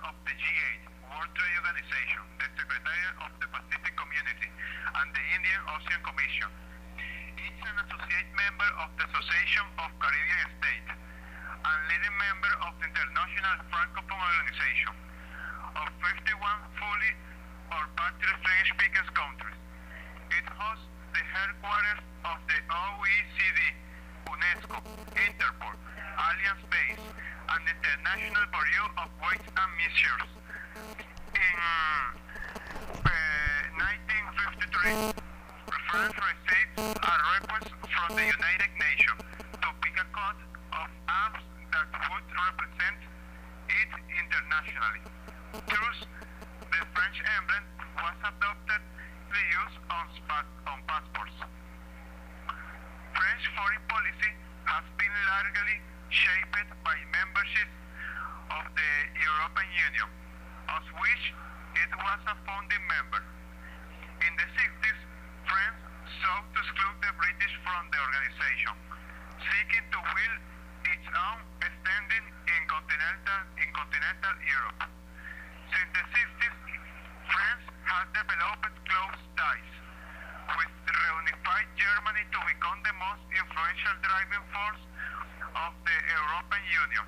of the G8, World Trade Organization, the Secretary of the Pacific Community, and the Indian Ocean Commission. Each an associate member of the Association of Caribbean States, and leading member of the International Francophone Organization, of 51 fully or partly French-speaking countries. It hosts the headquarters of the OECD, UNESCO, Interpol, Alliance Base, and the International Bureau of Weights and Measures. In 1953, France received a request from the United Nations to pick a code of arms that would represent it internationally. Thus, the French emblem was adopted for use on passports. French foreign policy has been largely shaped by membership of the European Union, of which it was a founding member. In the 60s, France sought to exclude the British from the organization, seeking to wield its own standing in continental Europe. Since the 60s, France has developed close ties with reunified Germany to become the most influential driving force of the European Union.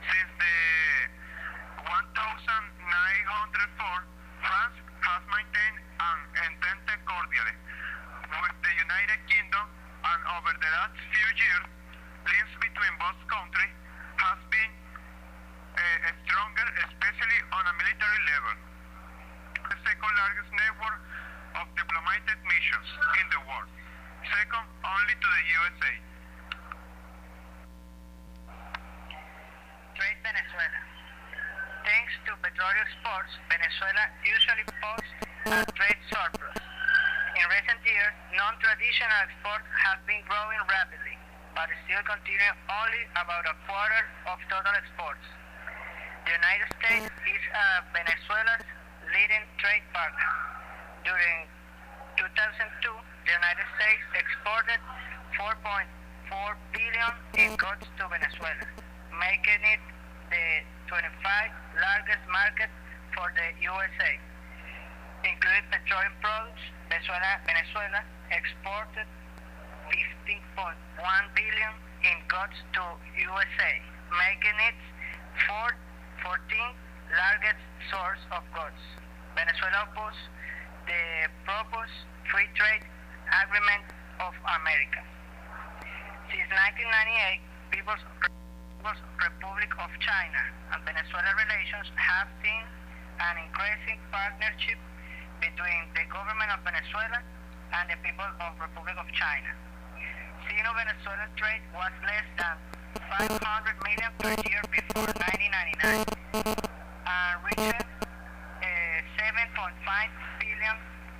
Since the 1904, France has maintained an entente cordiale with the United Kingdom, and over the last few years, links between both countries has been stronger, especially on a military level. The second largest network of diplomatic missions in the world, second only to the USA. Trade Venezuela. Thanks to petroleum exports, Venezuela usually posts a trade surplus. In recent years, non-traditional exports have been growing rapidly, but still continue only about a quarter of total exports. The United States is Venezuela's leading trade partner. During 2002, the United States exported $4.4 billion in goods to Venezuela, making it the 25th largest market for the USA. Including petroleum products, Venezuela exported $15.1 billion in goods to USA, making it 14th largest source of goods. Venezuela opposed the proposed free trade agreement of America. Since 1998, People's Republic of China and Venezuela relations have seen an increasing partnership between the government of Venezuela and the people of Republic of China. Sino-Venezuelan trade was less than $500 million per year before 1999 and reached $7.5 billion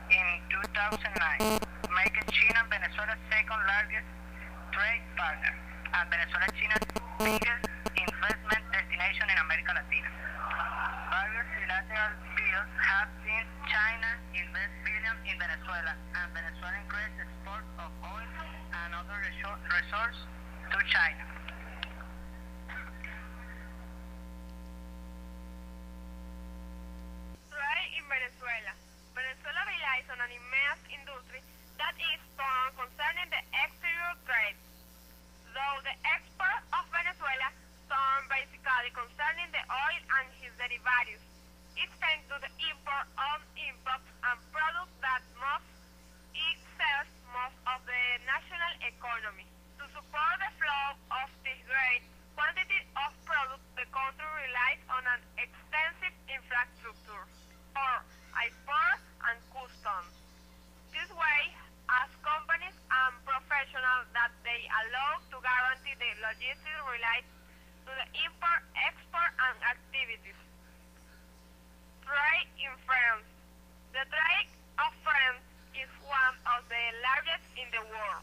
in 2009, making China Venezuela's second largest trade partner and Venezuela-China's biggest investment destination in America Latina. Various bilateral deals have seen China invest billions in Venezuela, and Venezuela increased exports of oil and other resources to China. Trade in Venezuela. Venezuela relies on an immense industry that is strong concerning the exterior trade. Though the export of Venezuela turn basically concerning the oil and his derivatives, it tends to the import of inputs and products that it sells most of the national economy. To support the flow of this great quantity of products, the country relies on an extensive infrastructure for export and customs. This way, as companies and professionals that they allow to guarantee the logistics related to the import, export, and activities. Trade in France. The trade of France is one of the largest in the world.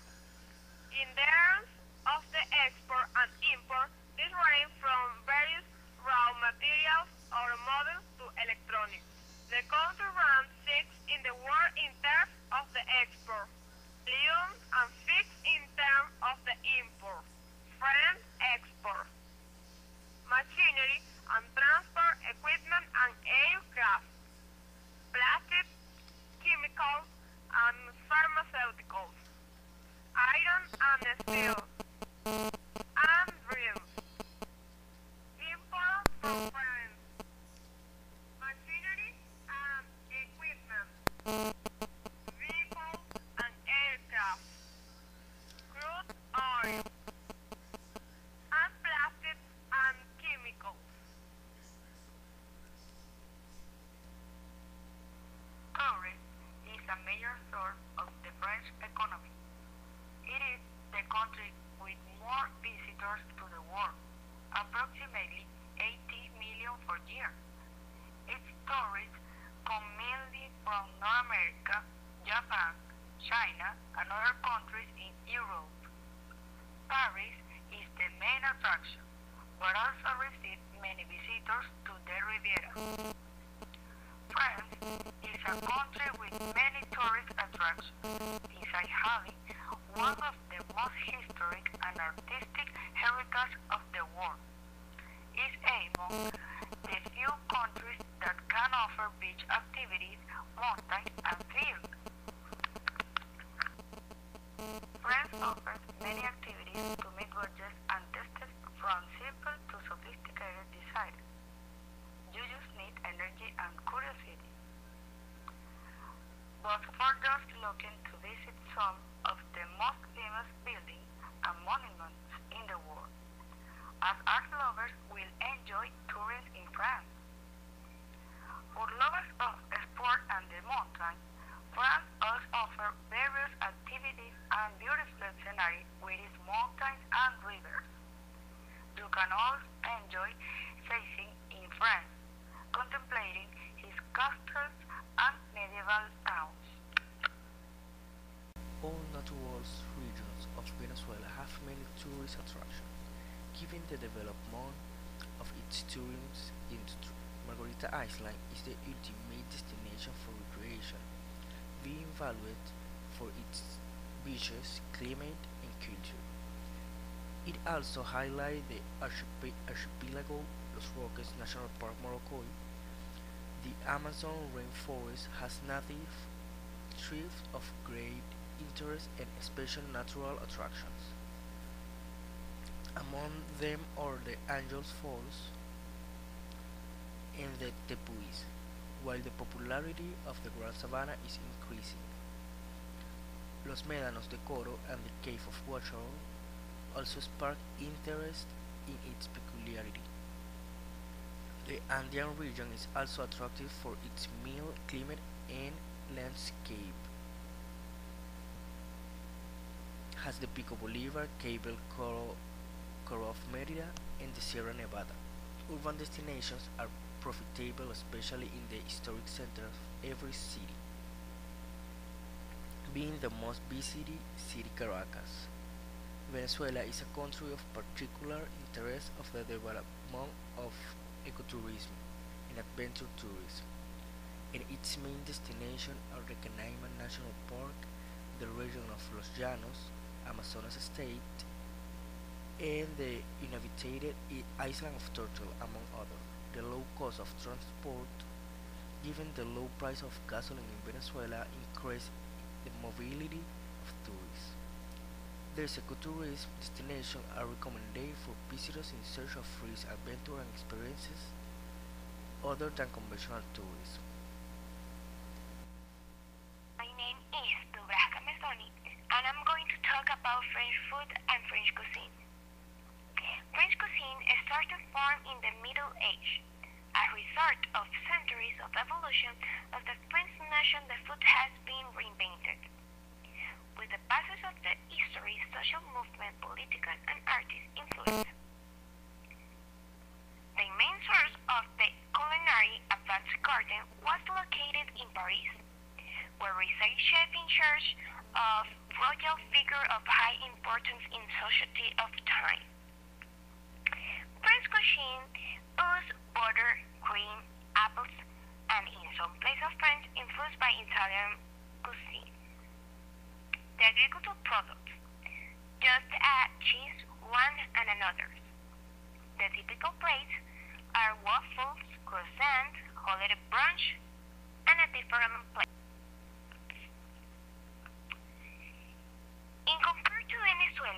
In terms of the export and import, this ranges from various raw materials, automobiles, to electronics. The country ranks sixth in the world in terms of the export, billions, and fifth in terms of the import. France export. Machinery from the field, armed drills, import from France, machinery and equipment, vehicles and aircraft, crude oil, and plastics and chemicals. Tourism is a major source of the French economy. It is the country with more visitors to the world, approximately 80 million per year. Its tourists come mainly from North America, Japan, China, and other countries in Europe. Paris is the main attraction, but also receives many visitors to the Riviera. France is a country with many tourist attractions, besides having one of the most historic and artistic heritage of the world. It's among the few countries that can offer beach activities, mountain and field. France offers many activities to meet budgets and tastes from simple to sophisticated design. You just need energy and curiosity. But for those looking to visit some of the most famous buildings and monuments in the world, as art lovers will enjoy tourism in France. For lovers of sport and the mountain, France also offers various activities and beautiful scenery with its mountains and rivers. You can also enjoy sightseeing in France, contemplating his castles and medieval towns. All natural regions of Venezuela have many tourist attractions, given the development of its tourism industry. Margarita Island is the ultimate destination for recreation, being valued for its beaches, climate, and culture. It also highlights the archipelago Los Roques National Park Morocco. The Amazon rainforest has native trees of great interest and special natural attractions. Among them are the Angels Falls and the Tepuis, while the popularity of the Grand Sabana is increasing. Los Médanos de Coro and the Cave of Guacharo also spark interest in its peculiarity. The Andean region is also attractive for its mild climate and landscape. Has the Pico Bolivar, Cable Coro of Merida, and the Sierra Nevada. Urban destinations are profitable, especially in the historic center of every city, being the most busy city Caracas. Venezuela is a country of particular interest of the development of ecotourism and adventure tourism, and its main destinations are the Canaima National Park, the region of Los Llanos, Amazonas State, and the inhabited island of Turtle, among others. The low cost of transport, given the low price of gasoline in Venezuela, increase the mobility of tourists. These ecotourism destinations are recommended for visitors in search of free adventure and experiences other than conventional tourism. My name is Dubravka Mezoni, and I'm going to talk about French food and French cuisine. French cuisine started to form in the Middle Age. As a result of centuries of evolution of the French nation, the food has been reinvented. With the passage of the history, social movement, political, and artist influence. The main source of the culinary advance garden was located in Paris, where resides chef in charge of royal figure of high importance in society of time. French cuisine uses butter, cream, apples, and in some places of France influenced by Italian cuisine. The agricultural products, just as cheese, one and another. The typical plates are waffles, croissants, holiday brunch, and a different plate. In compared to Venezuela,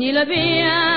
ni le bien